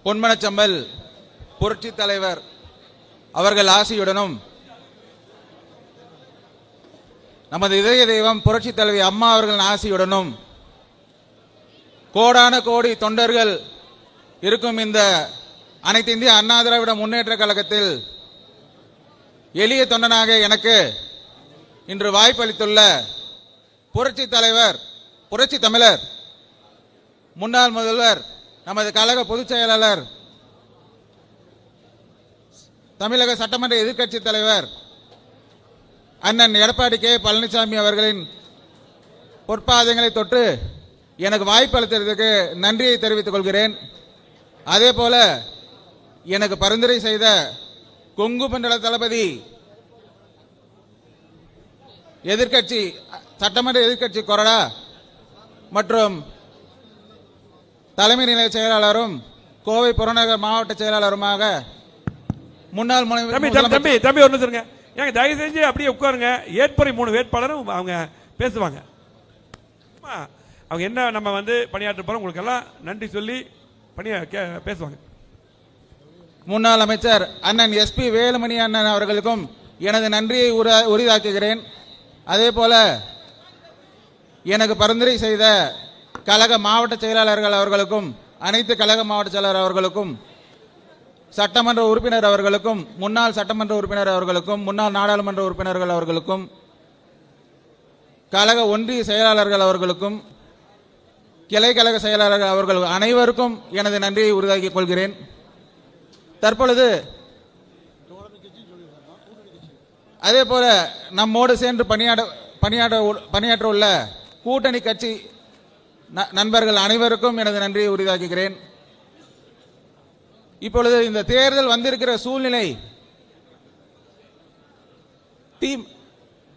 பொன்மனச்சம்பல் புரட்சி தலைவர் அவர்கள் ஆசியுடனும் நமது இதய தெய்வம் புரட்சி தலைவி அம்மா அவர்கள் ஆசியுடனும் கோடான கோடி தொண்டர்கள் இருக்கும் இந்த அனைத்து இந்திய அண்ணா திராவிட முன்னேற்ற கழகத்தில் எளிய தொண்டனாக எனக்கு இன்று வாய்ப்பளித்துள்ள புரட்சி தலைவர் புரட்சி தமிழர் முன்னாள் முதல்வர் நமது கழக பொதுச் செயலாளர் தமிழக சட்டமன்ற எதிர்க்கட்சி தலைவர் அண்ணன் எடப்பாடி கே பழனிசாமி அவர்களின் பொற்பாதங்களை தொட்டு எனக்கு வாய்ப்பு அளித்ததற்கு நன்றியை தெரிவித்துக் கொள்கிறேன். அதே போல எனக்கு பரிந்துரை செய்த கொங்கு மண்டல தளபதி எதிர்க்கட்சி சட்டமன்ற எதிர்க்கட்சி கொறடா மற்றும் தலைமை நிலைய செயலாளரும் கோவை புறநகர் மாவட்ட செயலாளருமாக முன்னாள் தம்பி ஒன்று சொல்லுங்க. ஏங்க தயவு செஞ்சு அப்படியே உட்காருங்க. ஏற்புரை 3 வேட்பாளரும் அவங்க பேசுவாங்க. அவங்க என்ன நம்ம பணியாற்ற போறோம் உங்களுக்கு எல்லாம் நன்றி சொல்லி பேசுவாங்க. முன்னாள் அமைச்சர் அண்ணன் எஸ்பி வேலுமணி அண்ணன் அவர்களுக்கும் எனது நன்றியை உரிதாக்குகிறேன். அதே போல எனக்கு பரிந்துரை செய்த கழக மாவட்ட செயலாளர்கள் அவர்களுக்கும் அனைத்து கழக மாவட்ட செயலாளர் அவர்களுக்கும் சட்டமன்ற உறுப்பினர் அவர்களுக்கும் முன்னாள் சட்டமன்ற உறுப்பினர் அவர்களுக்கும் முன்னாள் நாடாளுமன்ற உறுப்பினர்கள் அவர்களுக்கும் கழக ஒன்றிய செயலாளர்கள் அவர்களுக்கும் கிளை கழக செயலாளர்கள் அவர்கள் அனைவருக்கும் எனது நன்றியை உறுதியாக்கிக் கொள்கிறேன். தற்பொழுது அதே போல நம்மோடு சேர்ந்து பணியாற்ற உள்ள கூட்டணி கட்சி நண்பர்கள் அனைவருக்கும் எனது நன்றியை உரிதாக்குகிறேன். இப்பொழுது இந்த தேர்தல் வந்திருக்கிற சூழ்நிலை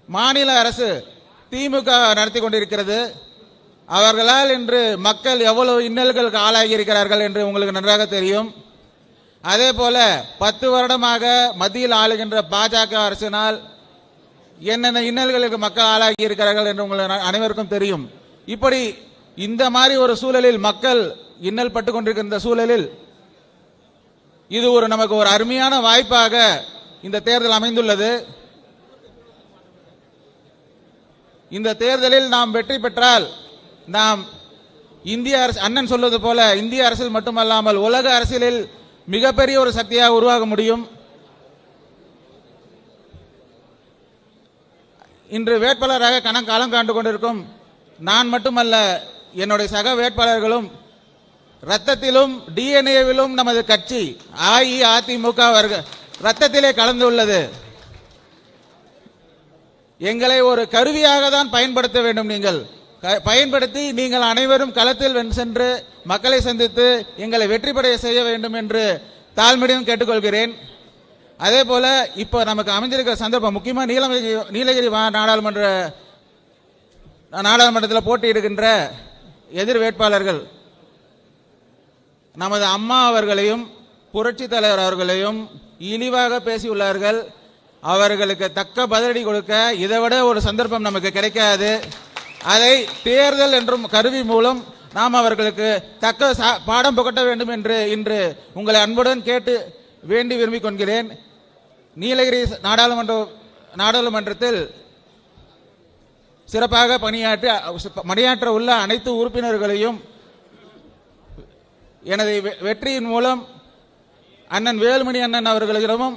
மாநில அரசு திமுக நடத்தி கொண்டிருக்கிறது. அவர்களால் இன்று மக்கள் எவ்வளவு இன்னல்களுக்கு ஆளாகி இருக்கிறார்கள் என்று உங்களுக்கு நன்றாக தெரியும். அதே போல 10 வருடமாக மத்தியில் ஆளுகின்ற பாஜக அரசினால் என்னென்ன இன்னல்களுக்கு மக்கள் ஆளாகி இருக்கிறார்கள் என்று உங்களுக்கு அனைவருக்கும் தெரியும். இப்படி இந்த மாதிரி ஒரு சூழலில் மக்கள் இன்னல் பட்டு கொண்டிருக்கின்ற சூழலில் இது நமக்கு ஒரு அருமையான வாய்ப்பாக இந்த தேர்தல் அமைந்துள்ளது. இந்த தேர்தலில் நாம் வெற்றி பெற்றால் நாம் இந்திய அரசு அண்ணன் சொல்வது போல இந்திய அரசியல் மட்டுமல்லாமல் உலக அரசியலில் மிகப்பெரிய ஒரு சக்தியாக உருவாக முடியும். இன்று வேட்பாளராக களம் காண்டு கொண்டிருக்கும் நான் மட்டுமல்ல, என்னுடைய சக வேட்பாளர்களும் ரத்தத்திலும் டிஎன்ஏவிலும் நமது கட்சி அஇஅதிமுக ரத்தத்திலே கலந்துள்ளது. எங்களை ஒரு கருவியாக தான் பயன்படுத்த வேண்டும். நீங்கள் பயன்படுத்தி நீங்கள் அனைவரும் களத்தில் சென்று மக்களை சந்தித்து எங்களை வெற்றி பெற செய்ய வேண்டும் என்று தாழ்மையுடன் கேட்டுக்கொள்கிறேன். அதே போல இப்போ நமக்கு அமைந்திருக்கிற சந்தர்ப்பம் முக்கியமாக நீலகிரி நாடாளுமன்றத்தில் போட்டியிடுகின்ற எதிர் வேட்பாளர்கள் நமது அம்மா அவர்களையும் புரட்சி தலைவர் அவர்களையும் இழிவாக பேசியுள்ளார்கள். அவர்களுக்கு தக்க பதிலடி கொடுக்க இதைவிட ஒரு சந்தர்ப்பம் நமக்கு கிடைக்காது. அதை தேர்தல் என்றும் கருவி மூலம் நாம் அவர்களுக்கு தக்க பாடம் புகட்ட வேண்டும் என்று இன்று உங்களை அன்புடன் கேட்டு வேண்டி விரும்பிக் கொள்கிறேன். நீலகிரி நாடாளுமன்றத்தில் சிறப்பாக பணியாற்ற உள்ள அனைத்து உறுப்பினர்களையும் எனது வெற்றியின் மூலம் அண்ணன் வேலுமணி அண்ணன் அவர்களிடமும்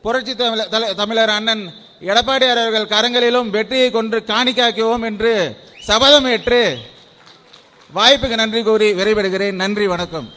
புரட்சி தமிழர் அண்ணன் எடப்பாடி அவர்கள் கரங்களிலும் வெற்றியை கொண்டு காணிக்காக்குவோம் என்று சபதம் ஏற்று வாய்ப்புக்கு நன்றி கூறி விரைபெறுகிறேன். நன்றி, வணக்கம்.